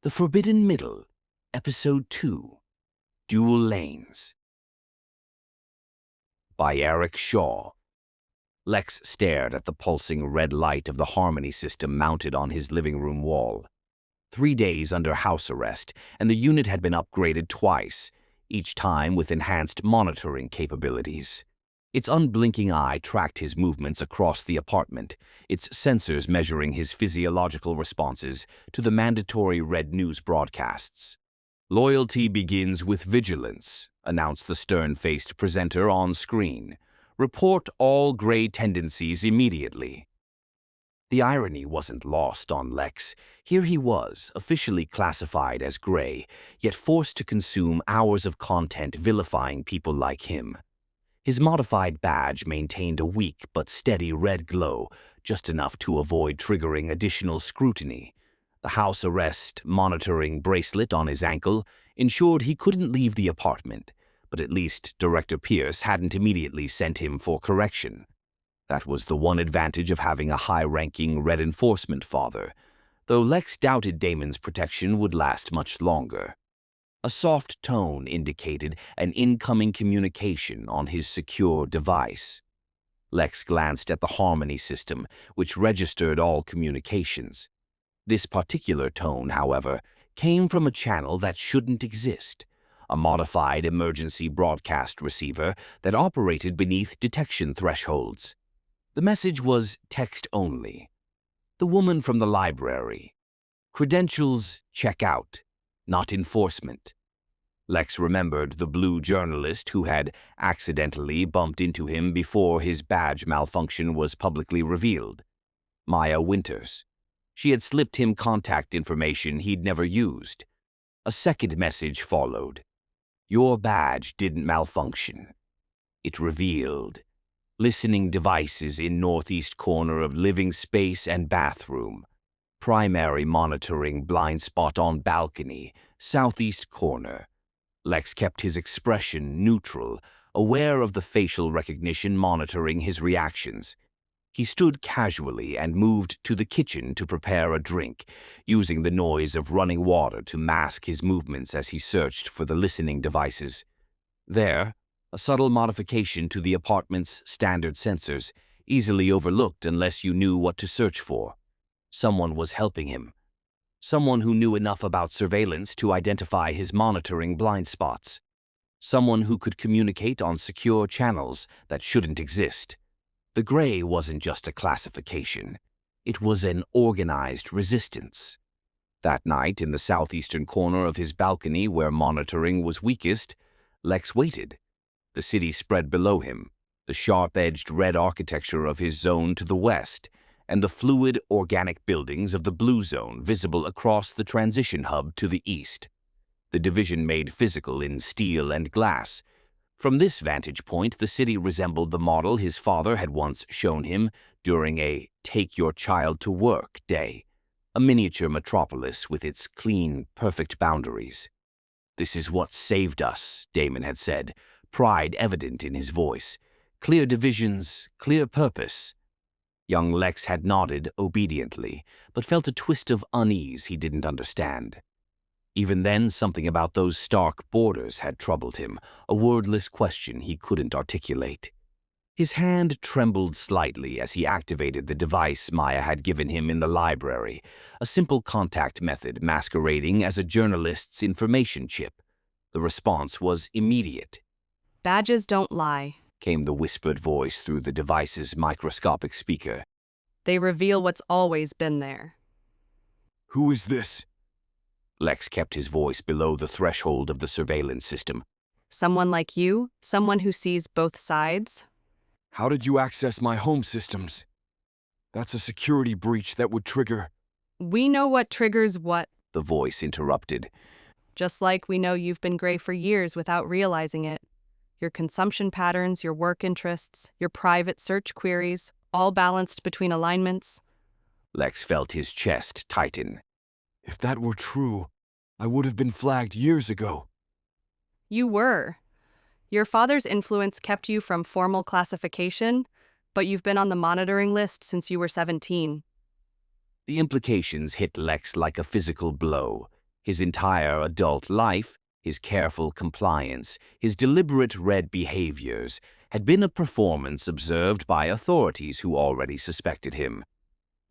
The Forbidden Middle, Episode 2, Dual Lanes. By Eric Shaw. Lex stared at the pulsing red light of the Harmony system mounted on his living room wall. 3 days under house arrest, and the unit had been upgraded twice, each time with enhanced monitoring capabilities. Its unblinking eye tracked his movements across the apartment, its sensors measuring his physiological responses to the mandatory red news broadcasts. "Loyalty begins with vigilance," announced the stern-faced presenter on screen. "Report all gray tendencies immediately." The irony wasn't lost on Lex. Here he was, officially classified as gray, yet forced to consume hours of content vilifying people like him. His modified badge maintained a weak but steady red glow, just enough to avoid triggering additional scrutiny. The house arrest monitoring bracelet on his ankle ensured he couldn't leave the apartment, but at least Director Pierce hadn't immediately sent him for correction. That was the one advantage of having a high-ranking red enforcement father, though Lex doubted Damon's protection would last much longer. A soft tone indicated an incoming communication on his secure device. Lex glanced at the Harmony system, which registered all communications. This particular tone, however, came from a channel that shouldn't exist, a modified emergency broadcast receiver that operated beneath detection thresholds. The message was text-only. "The woman from the library. Credentials check out. Not enforcement." Lex remembered the blue journalist who had accidentally bumped into him before his badge malfunction was publicly revealed. Maya Winters. She had slipped him contact information he'd never used. A second message followed. "Your badge didn't malfunction." It revealed listening devices in northeast corner of living space and bathroom. Primary monitoring blind spot on balcony, southeast corner. Lex kept his expression neutral, aware of the facial recognition monitoring his reactions. He stood casually and moved to the kitchen to prepare a drink, using the noise of running water to mask his movements as he searched for the listening devices. There, a subtle modification to the apartment's standard sensors, easily overlooked unless you knew what to search for. Someone was helping him. Someone who knew enough about surveillance to identify his monitoring blind spots. Someone who could communicate on secure channels that shouldn't exist. The gray wasn't just a classification. It was an organized resistance. That night, in the southeastern corner of his balcony where monitoring was weakest, Lex waited. The city spread below him, the sharp-edged red architecture of his zone to the west, and the fluid, organic buildings of the blue zone visible across the transition hub to the east. The division made physical in steel and glass. From this vantage point, the city resembled the model his father had once shown him during a "take your child to work" day, a miniature metropolis with its clean, perfect boundaries. "This is what saved us," Damon had said, pride evident in his voice. "Clear divisions, clear purpose." Young Lex had nodded obediently, but felt a twist of unease he didn't understand. Even then, something about those stark borders had troubled him, a wordless question he couldn't articulate. His hand trembled slightly as he activated the device Maya had given him in the library, a simple contact method masquerading as a journalist's information chip. The response was immediate. "Badges don't lie," came the whispered voice through the device's microscopic speaker. "They reveal what's always been there." "Who is this?" Lex kept his voice below the threshold of the surveillance system. "Someone like you? Someone who sees both sides?" "How did you access my home systems? That's a security breach that would trigger—" "We know what triggers what," the voice interrupted. "just like we know you've been gray for years without realizing it. Your consumption patterns, your work interests, your private search queries, all balanced between alignments." Lex felt his chest tighten. "If that were true, I would have been flagged years ago." You were. Your father's influence kept you from formal classification, but you've been on the monitoring list since you were 17. The implications hit Lex like a physical blow. His entire adult life, his careful compliance, his deliberate red behaviors, had been a performance observed by authorities who already suspected him.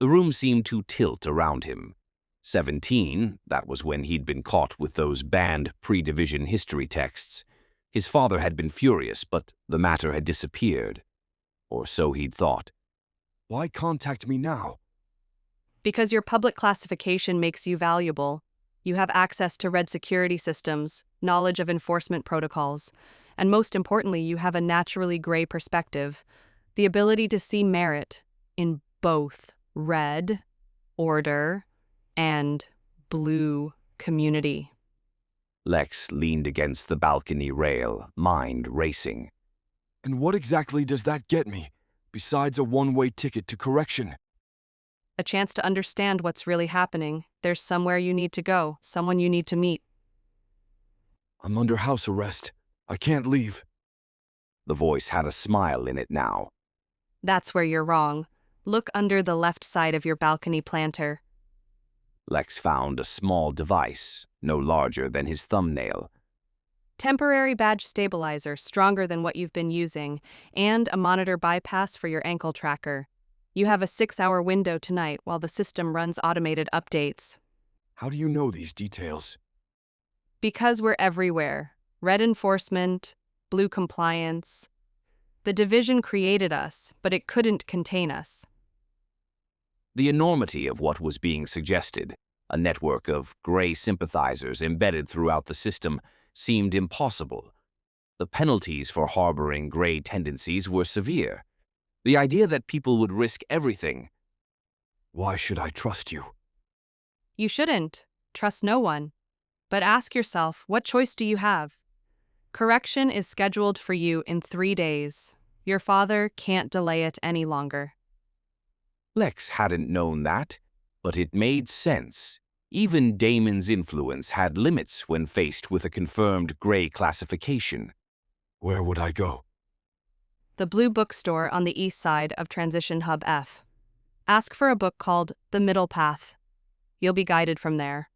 The room seemed to tilt around him. 17, that was when he'd been caught with those banned pre-division history texts. His father had been furious, but the matter had disappeared. Or so he'd thought. Why contact me now? Because your public classification makes you valuable. You have access to red security systems, knowledge of enforcement protocols, and most importantly, you have a naturally gray perspective, the ability to see merit in both red, order, and blue community. Lex leaned against the balcony rail, mind racing. And what exactly does that get me, besides a one-way ticket to correction? A chance to understand what's really happening. There's somewhere you need to go, someone you need to meet. I'm under house arrest. I can't leave. The voice had a smile in it now. That's where you're wrong. Look under the left side of your balcony planter. Lex found a small device, no larger than his thumbnail. Temporary badge stabilizer, stronger than what you've been using, and a monitor bypass for your ankle tracker. You have a 6-hour window tonight while the system runs automated updates. How do you know these details? Because we're everywhere. Red enforcement, blue compliance. The division created us, but it couldn't contain us. The enormity of what was being suggested, a network of gray sympathizers embedded throughout the system, seemed impossible. The penalties for harboring gray tendencies were severe. The idea that people would risk everything. Why should I trust you? You shouldn't. Trust no one. But ask yourself, what choice do you have? Correction is scheduled for you in 3 days. Your father can't delay it any longer. Lex hadn't known that, but it made sense. Even Damon's influence had limits when faced with a confirmed gray classification. Where would I go? The Blue Bookstore on the east side of Transition Hub F. Ask for a book called The Middle Path. You'll be guided from there.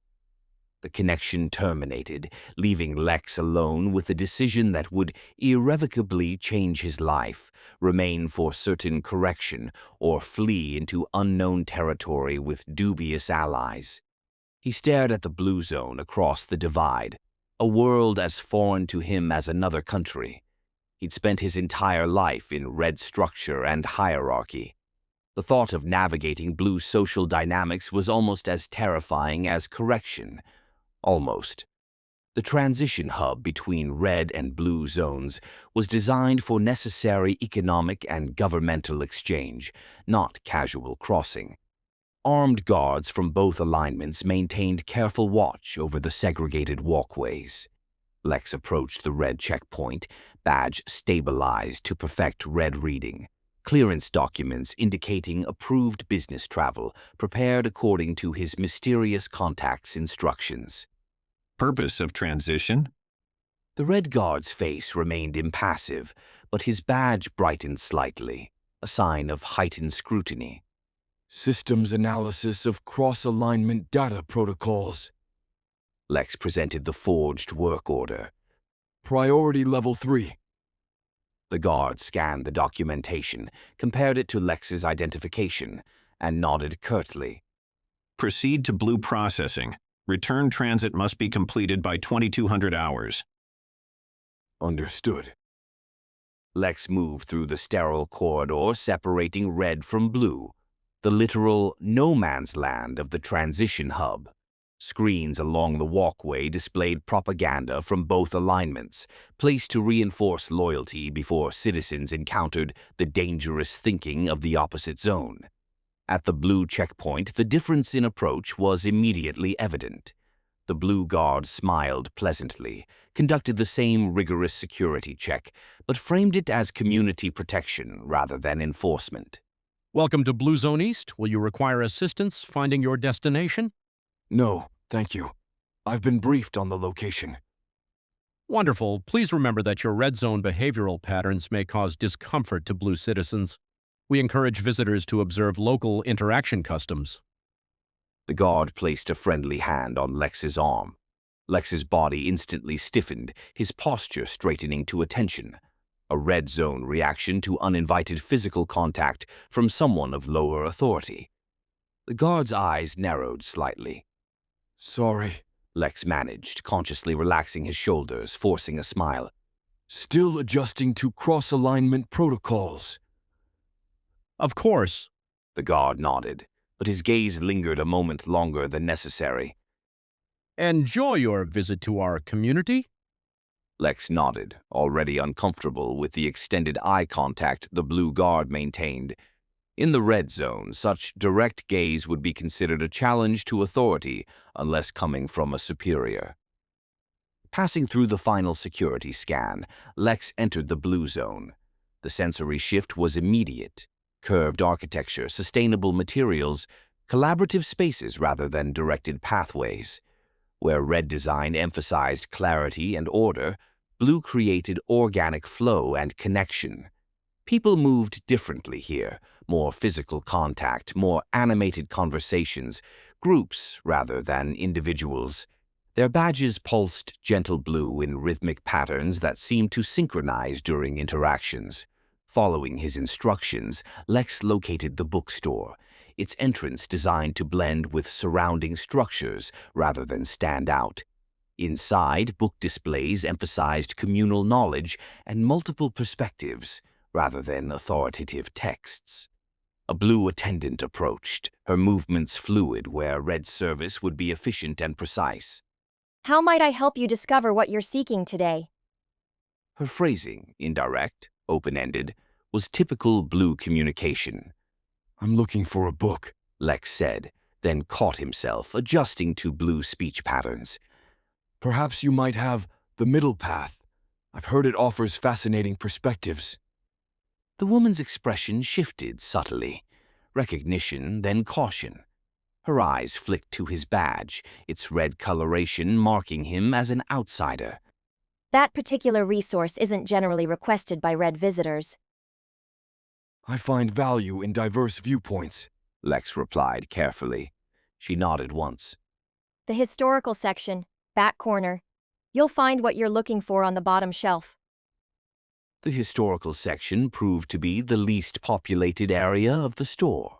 The connection terminated, leaving Lex alone with a decision that would irrevocably change his life, remain for certain correction, or flee into unknown territory with dubious allies. He stared at the blue zone across the divide, a world as foreign to him as another country. He'd spent his entire life in red structure and hierarchy. The thought of navigating blue social dynamics was almost as terrifying as correction. Almost. The transition hub between red and blue zones was designed for necessary economic and governmental exchange, not casual crossing. Armed guards from both alignments maintained careful watch over the segregated walkways. Lex approached the red checkpoint, badge stabilized to perfect red reading. Clearance documents indicating approved business travel, prepared according to his mysterious contact's instructions. Purpose of transition? The red guard's face remained impassive, but his badge brightened slightly, a sign of heightened scrutiny. Systems analysis of cross-alignment data protocols. Lex presented the forged work order. Priority level 3. The guard scanned the documentation, compared it to Lex's identification, and nodded curtly. Proceed to blue processing. Return transit must be completed by 2200 hours. Understood. Lex moved through the sterile corridor separating red from blue, the literal no-man's land of the transition hub. Screens along the walkway displayed propaganda from both alignments, placed to reinforce loyalty before citizens encountered the dangerous thinking of the opposite zone. At the blue checkpoint, the difference in approach was immediately evident. The blue guard smiled pleasantly, conducted the same rigorous security check, but framed it as community protection rather than enforcement. Welcome to Blue Zone East. Will you require assistance finding your destination? No, thank you. I've been briefed on the location. Wonderful. Please remember that your red zone behavioral patterns may cause discomfort to blue citizens. We encourage visitors to observe local interaction customs. The guard placed a friendly hand on Lex's arm. Lex's body instantly stiffened, his posture straightening to attention. A red zone reaction to uninvited physical contact from someone of lower authority. The guard's eyes narrowed slightly. Sorry. Lex managed, consciously relaxing his shoulders, forcing a smile. Still adjusting to cross-alignment protocols. Of course. The guard nodded, but his gaze lingered a moment longer than necessary. Enjoy your visit to our community? Lex nodded, already uncomfortable with the extended eye contact the blue guard maintained. In the red zone, such direct gaze would be considered a challenge to authority unless coming from a superior. Passing through the final security scan, Lex entered the blue zone. The sensory shift was immediate. Curved architecture, sustainable materials, collaborative spaces rather than directed pathways. Where red design emphasized clarity and order, blue created organic flow and connection. People moved differently here, more physical contact, more animated conversations, groups rather than individuals. Their badges pulsed gentle blue in rhythmic patterns that seemed to synchronize during interactions. Following his instructions, Lex located the bookstore, its entrance designed to blend with surrounding structures rather than stand out. Inside, book displays emphasized communal knowledge and multiple perspectives, rather than authoritative texts. A blue attendant approached, her movements fluid where red service would be efficient and precise. How might I help you discover what you're seeking today? Her phrasing, indirect, open-ended, was typical blue communication. I'm looking for a book, Lex said, then caught himself adjusting to blue speech patterns. Perhaps you might have The Middle Path. I've heard it offers fascinating perspectives. The woman's expression shifted subtly. Recognition, then caution. Her eyes flicked to his badge, its red coloration marking him as an outsider. That particular resource isn't generally requested by red visitors. I find value in diverse viewpoints, Lex replied carefully. She nodded once. The historical section, back corner. You'll find what you're looking for on the bottom shelf. The historical section proved to be the least populated area of the store.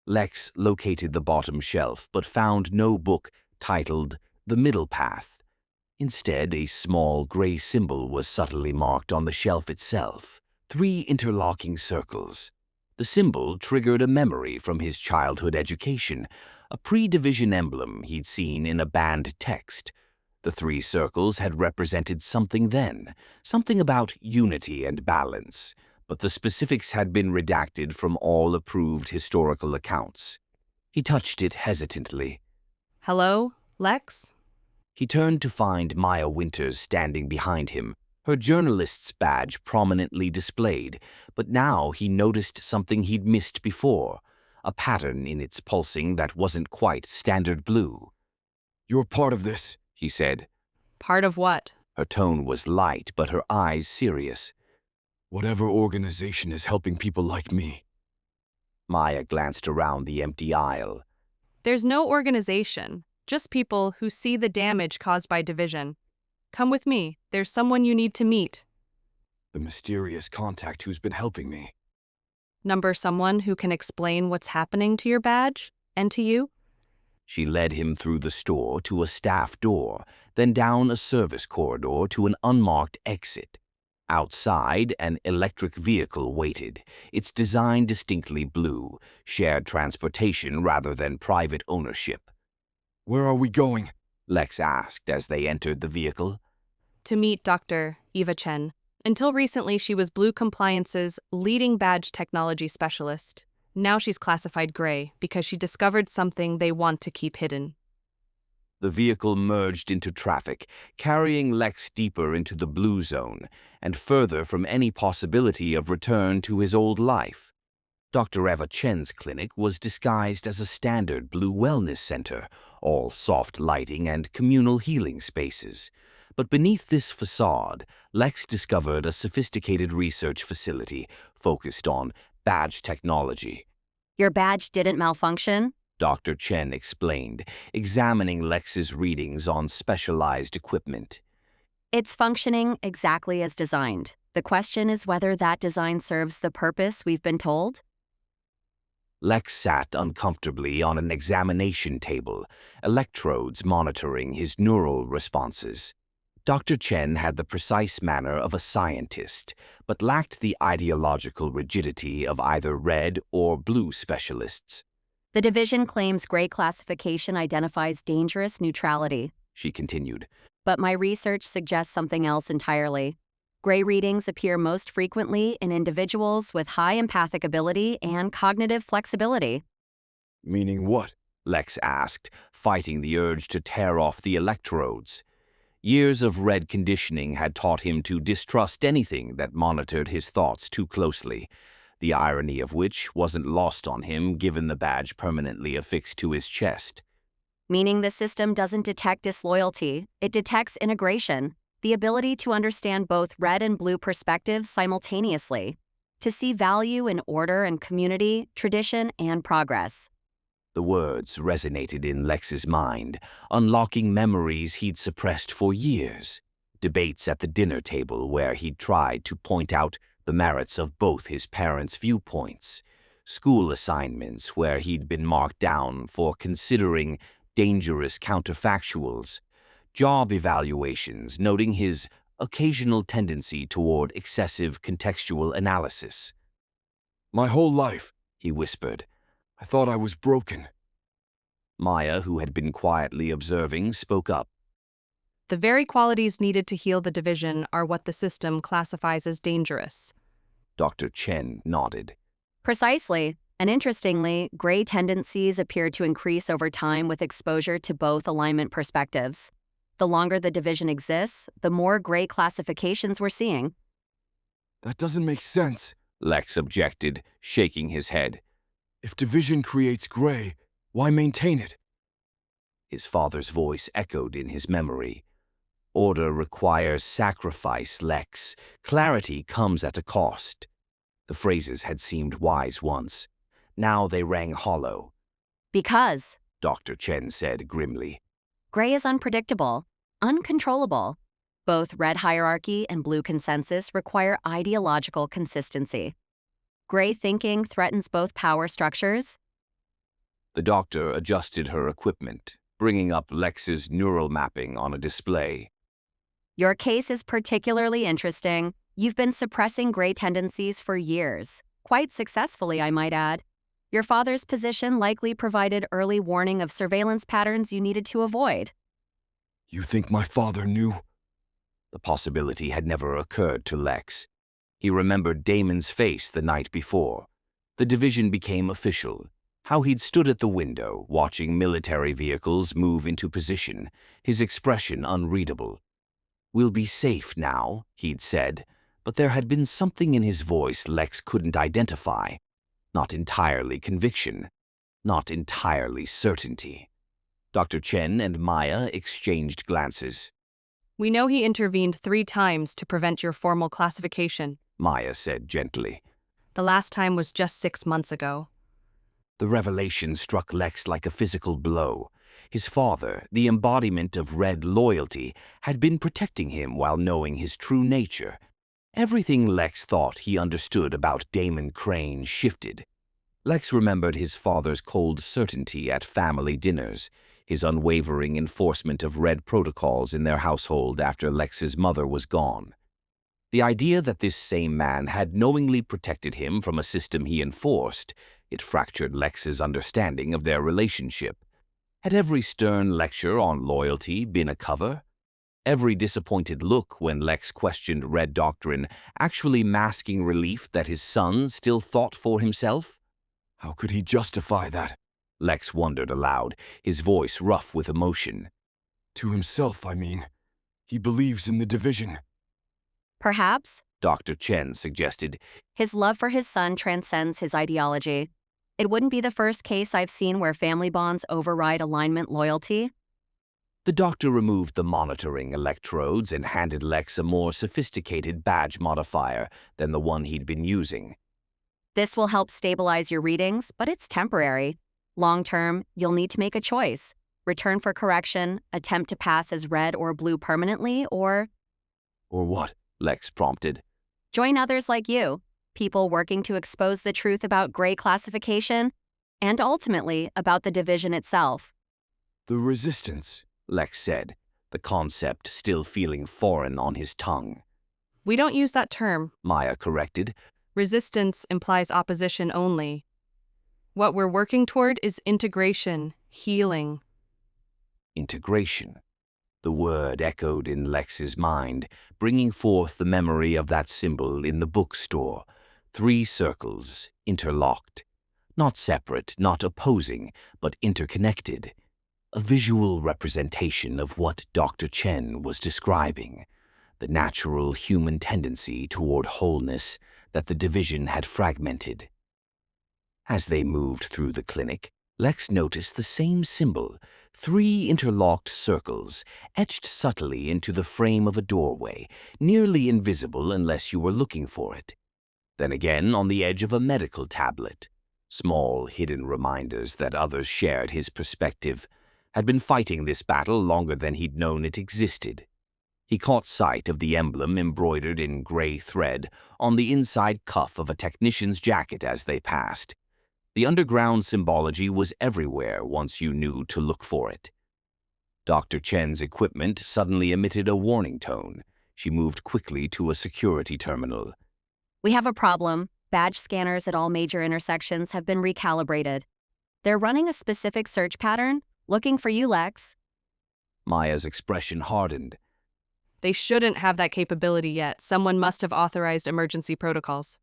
Lex located the bottom shelf but found no book titled The Middle Path. Instead, a small gray symbol was subtly marked on the shelf itself. 3 interlocking circles. The symbol triggered a memory from his childhood education, a pre-division emblem he'd seen in a banned text. The 3 circles had represented something then, something about unity and balance, but the specifics had been redacted from all approved historical accounts. He touched it hesitantly. Hello, Lex? He turned to find Maya Winters standing behind him, her journalist's badge prominently displayed, but now he noticed something he'd missed before, a pattern in its pulsing that wasn't quite standard blue. You're part of this, he said. Part of what? Her tone was light, but her eyes serious. Whatever organization is helping people like me. Maya glanced around the empty aisle. There's no organization, just people who see the damage caused by division. Come with me, there's someone you need to meet. The mysterious contact who's been helping me. Number someone who can explain what's happening to your badge and to you? She led him through the store to a staff door, then down a service corridor to an unmarked exit. Outside, an electric vehicle waited, its design distinctly blue, shared transportation rather than private ownership. Where are we going? Lex asked as they entered the vehicle. To meet Dr. Eva Chen. Until recently, she was Blue Compliance's leading badge technology specialist. Now she's classified gray because she discovered something they want to keep hidden. The vehicle merged into traffic, carrying Lex deeper into the blue zone and further from any possibility of return to his old life. Dr. Eva Chen's clinic was disguised as a standard blue wellness center, all soft lighting and communal healing spaces. But beneath this facade, Lex discovered a sophisticated research facility focused on badge technology. Your badge didn't malfunction? Dr. Chen explained, examining Lex's readings on specialized equipment. It's functioning exactly as designed. The question is whether that design serves the purpose we've been told. Lex sat uncomfortably on an examination table, electrodes monitoring his neural responses. Dr. Chen had the precise manner of a scientist, but lacked the ideological rigidity of either red or blue specialists. The division claims gray classification identifies dangerous neutrality, She continued. but my research suggests something else entirely. Gray readings appear most frequently in individuals with high empathic ability and cognitive flexibility. Meaning what? Lex asked, fighting the urge to tear off the electrodes. Years of red conditioning had taught him to distrust anything that monitored his thoughts too closely, the irony of which wasn't lost on him given the badge permanently affixed to his chest. Meaning the system doesn't detect disloyalty, it detects integration, the ability to understand both red and blue perspectives simultaneously, to see value in order and community, tradition, and progress. The words resonated in Lex's mind, unlocking memories he'd suppressed for years. Debates at the dinner table where he'd tried to point out the merits of both his parents' viewpoints. School assignments where he'd been marked down for considering dangerous counterfactuals. Job evaluations noting his occasional tendency toward excessive contextual analysis. My whole life, He whispered. I thought I was broken. Maya, who had been quietly observing, spoke up. The very qualities needed to heal the division are what the system classifies as dangerous. Dr. Chen nodded. Precisely. And interestingly, gray tendencies appear to increase over time with exposure to both alignment perspectives. The longer the division exists, the more gray classifications we're seeing. That doesn't make sense. Lex objected, shaking his head. If division creates gray, why maintain it? His father's voice echoed in his memory. Order requires sacrifice, Lex. Clarity comes at a cost. The phrases had seemed wise once. Now they rang hollow. Because Dr. Chen said grimly. gray is unpredictable, uncontrollable. Both red hierarchy and blue consensus require ideological consistency. Gray thinking threatens both power structures. The doctor adjusted her equipment, bringing up Lex's neural mapping on a display. Your case is particularly interesting. You've been suppressing gray tendencies for years. Quite successfully, I might add. Your father's position likely provided early warning of surveillance patterns you needed to avoid. You think my father knew? The possibility had never occurred to Lex. He remembered Damon's face the night before. The division became official. How he'd stood at the window, watching military vehicles move into position, his expression unreadable. "We'll be safe now," he'd said, but there had been something in his voice Lex couldn't identify. Not entirely conviction, not entirely certainty. Dr. Chen and Maya exchanged glances. We know he intervened 3 times to prevent your formal classification. Maya said gently. The last time was just 6 months ago. The revelation struck Lex like a physical blow. His father, the embodiment of red loyalty, had been protecting him while knowing his true nature. Everything Lex thought he understood about Damon Crane shifted. Lex remembered his father's cold certainty at family dinners, his unwavering enforcement of red protocols in their household after Lex's mother was gone. The idea that this same man had knowingly protected him from a system he enforced, it fractured Lex's understanding of their relationship. Had every stern lecture on loyalty been a cover? Every disappointed look when Lex questioned red doctrine actually masking relief that his son still thought for himself? How could he justify that? Lex wondered aloud, his voice rough with emotion. To himself, I mean. He believes in the division. Perhaps, Dr. Chen suggested. his love for his son transcends his ideology. It wouldn't be the first case I've seen where family bonds override alignment loyalty. The doctor removed the monitoring electrodes and handed Lex a more sophisticated badge modifier than the one he'd been using. This will help stabilize your readings, but it's temporary. Long term, you'll need to make a choice. Return for correction, attempt to pass as red or blue permanently, or Or what? Lex prompted. join others like you, people working to expose the truth about gray classification, and ultimately about the division itself. The resistance. Lex said, the concept still feeling foreign on his tongue. We don't use that term. Maya corrected. Resistance implies opposition only. What we're working toward is integration, healing. Integration. The word echoed in Lex's mind, bringing forth the memory of that symbol in the bookstore. 3 circles, interlocked. Not separate, not opposing, but interconnected. A visual representation of what Dr. Chen was describing. The natural human tendency toward wholeness that the division had fragmented. As they moved through the clinic, Lex noticed the same symbol, 3 interlocked circles, etched subtly into the frame of a doorway, nearly invisible unless you were looking for it. Then again on the edge of a medical tablet. Small, hidden reminders that others shared his perspective, had been fighting this battle longer than he'd known it existed. He caught sight of the emblem embroidered in gray thread on the inside cuff of a technician's jacket as they passed. The underground symbology was everywhere once you knew to look for it. Dr. Chen's equipment suddenly emitted a warning tone. She moved quickly to a security terminal. We have a problem. Badge scanners at all major intersections have been recalibrated. They're running a specific search pattern, looking for you, Lex. Maya's expression hardened. They shouldn't have that capability yet. Someone must have authorized emergency protocols.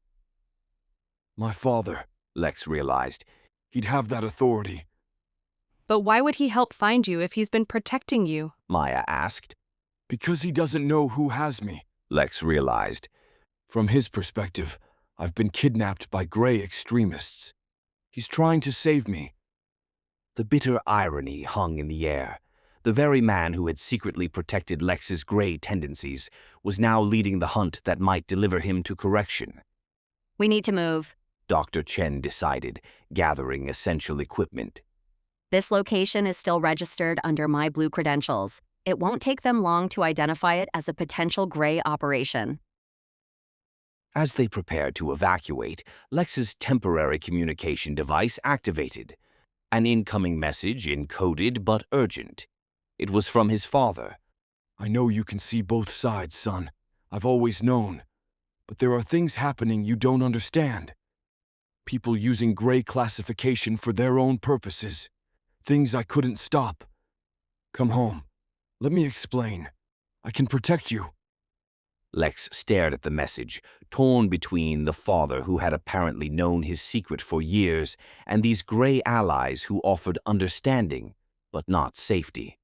My father. Lex realized. He'd have that authority. But why would he help find you if he's been protecting you? Maya asked. Because he doesn't know who has me. Lex realized. From his perspective, I've been kidnapped by gray extremists. He's trying to save me. The bitter irony hung in the air. The very man who had secretly protected Lex's gray tendencies was now leading the hunt that might deliver him to correction. We need to move. Dr. Chen decided, gathering essential equipment. This location is still registered under my blue credentials. It won't take them long to identify it as a potential gray operation. As they prepared to evacuate, Lex's temporary communication device activated. An incoming message encoded but urgent. It was from his father. I know you can see both sides, son. I've always known. But there are things happening you don't understand. People using gray classification for their own purposes. Things I couldn't stop. Come home. Let me explain. I can protect you. Lex stared at the message, torn between the father who had apparently known his secret for years and these gray allies who offered understanding, but not safety.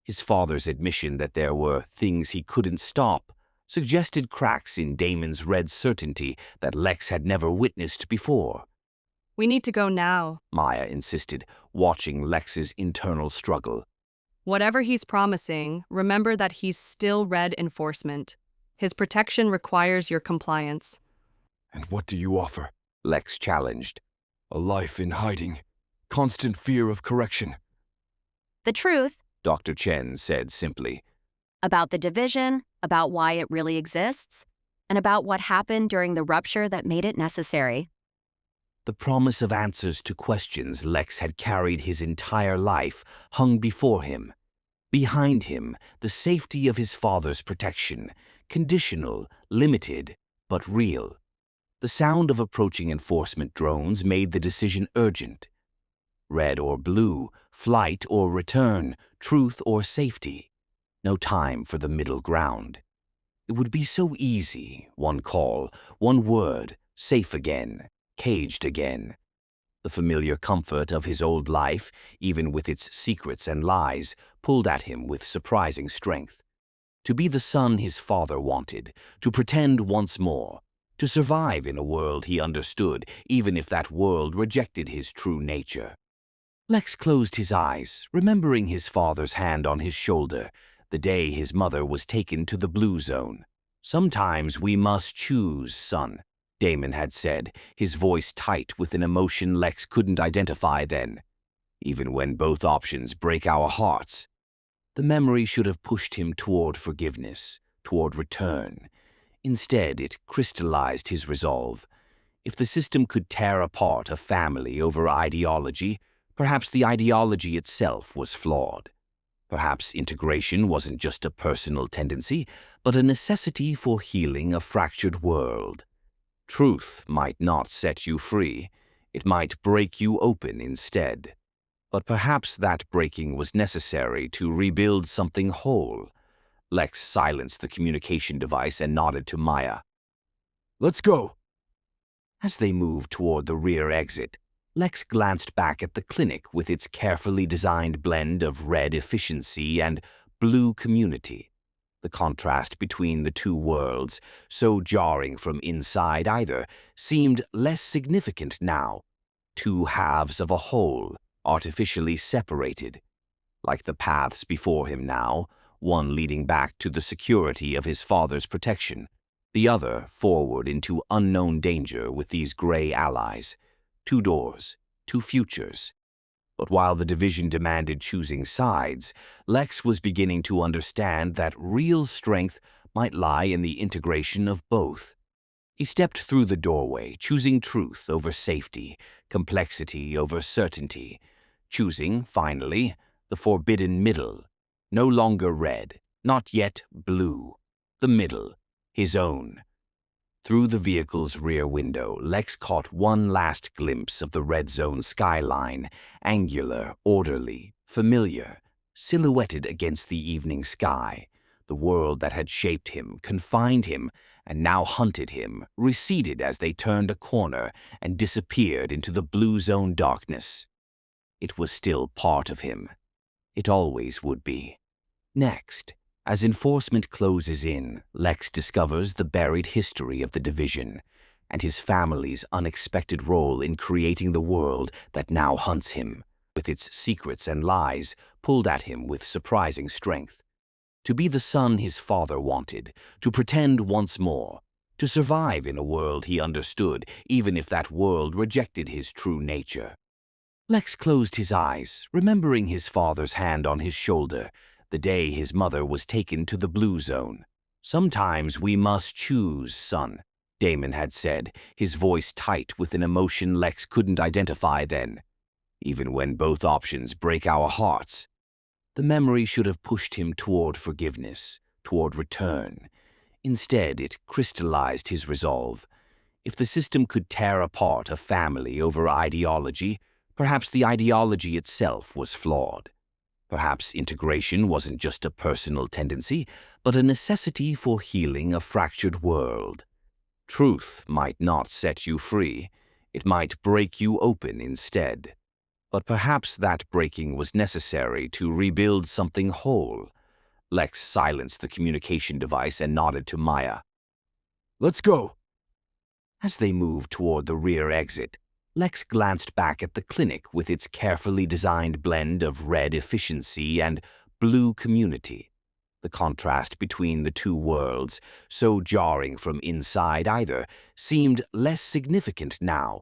His father's admission that there were things he couldn't stop suggested cracks in Damon's red certainty that Lex had never witnessed before. We need to go now. Maya insisted, watching Lex's internal struggle. Whatever he's promising, remember that he's still red enforcement. His protection requires your compliance. And what do you offer? Lex challenged. A life in hiding. Constant fear of correction. The truth Dr. Chen said simply. about the division, about why it really exists, and about what happened during the rupture that made it necessary. The promise of answers to questions Lex had carried his entire life hung before him. Behind him, the safety of his father's protection, conditional, limited, but real. The sound of approaching enforcement drones made the decision urgent. Red or blue, flight or return, truth or safety. No time for the middle ground. It would be so easy, one call, one word, safe again, caged again. The familiar comfort of his old life, even with its secrets and lies, pulled at him with surprising strength. To be the son his father wanted, to pretend once more, to survive in a world he understood, even if that world rejected his true nature. Lex closed his eyes, remembering his father's hand on his shoulder, the day his mother was taken to the blue zone. Sometimes we must choose, son, Damon had said, his voice tight with an emotion Lex couldn't identify then. even when both options break our hearts. The memory should have pushed him toward forgiveness, toward return. Instead, it crystallized his resolve. If the system could tear apart a family over ideology, perhaps the ideology itself was flawed. Perhaps integration wasn't just a personal tendency, but a necessity for healing a fractured world. Truth might not set you free. It might break you open instead. But perhaps that breaking was necessary to rebuild something whole. Lex silenced the communication device and nodded to Maya. Let's go. As they moved toward the rear exit, Lex glanced back at the clinic with its carefully designed blend of red efficiency and blue community. The contrast between the two worlds, so jarring from inside either, seemed less significant now. Two halves of a whole, artificially separated. Like the paths before him now, one leading back to the security of his father's protection, the other forward into unknown danger with these gray allies. Two doors, two futures. But while the division demanded choosing sides, Lex was beginning to understand that real strength might lie in the integration of both. He stepped through the doorway, choosing truth over safety, complexity over certainty, choosing, finally, the forbidden middle. No longer red, not yet blue. The middle, his own. Through the vehicle's rear window, Lex caught one last glimpse of the red zone skyline, angular, orderly, familiar, silhouetted against the evening sky. The world that had shaped him, confined him, and now hunted him, receded as they turned a corner and disappeared into the blue zone darkness. It was still part of him. It always would be. Next, as enforcement closes in, Lex discovers the buried history of the division and his family's unexpected role in creating the world that now hunts him, with its secrets and lies pulled at him with surprising strength. To be the son his father wanted, to pretend once more, to survive in a world he understood, even if that world rejected his true nature. Lex closed his eyes, remembering his father's hand on his shoulder, the day his mother was taken to the blue zone. "Sometimes we must choose, son," Damon had said, his voice tight with an emotion Lex couldn't identify then. Even when both options break our hearts. The memory should have pushed him toward forgiveness, toward return. Instead, it crystallized his resolve. If the system could tear apart a family over ideology, perhaps the ideology itself was flawed. Perhaps integration wasn't just a personal tendency, but a necessity for healing a fractured world. Truth might not set you free. It might break you open instead. But perhaps that breaking was necessary to rebuild something whole. Lex silenced the communication device and nodded to Maya. Let's go. As they moved toward the rear exit, Lex glanced back at the clinic with its carefully designed blend of red efficiency and blue community. The contrast between the two worlds, so jarring from inside either, seemed less significant now.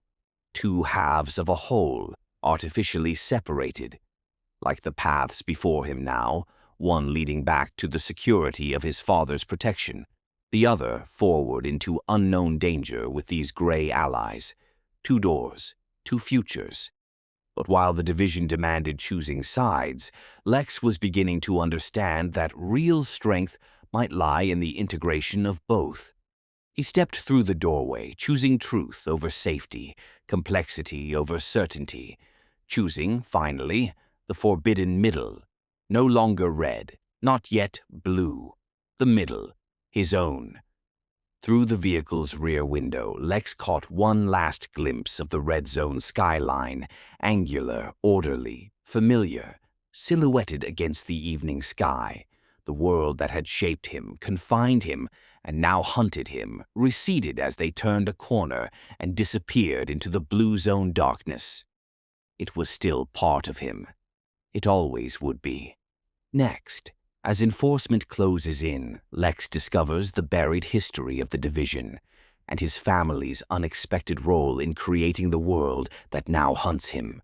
Two halves of a whole, artificially separated. Like the paths before him now, one leading back to the security of his father's protection, the other forward into unknown danger with these gray allies. Two doors, two futures. But while the division demanded choosing sides, Lex was beginning to understand that real strength might lie in the integration of both. He stepped through the doorway, choosing truth over safety, complexity over certainty, choosing, finally, the forbidden middle. No longer red, not yet blue. The middle, his own. Through the vehicle's rear window, Lex caught one last glimpse of the red zone skyline, angular, orderly, familiar, silhouetted against the evening sky. The world that had shaped him, confined him, and now hunted him, receded as they turned a corner and disappeared into the blue zone darkness. It was still part of him. It always would be. Next, as enforcement closes in, Lex discovers the buried history of the division and his family's unexpected role in creating the world that now hunts him,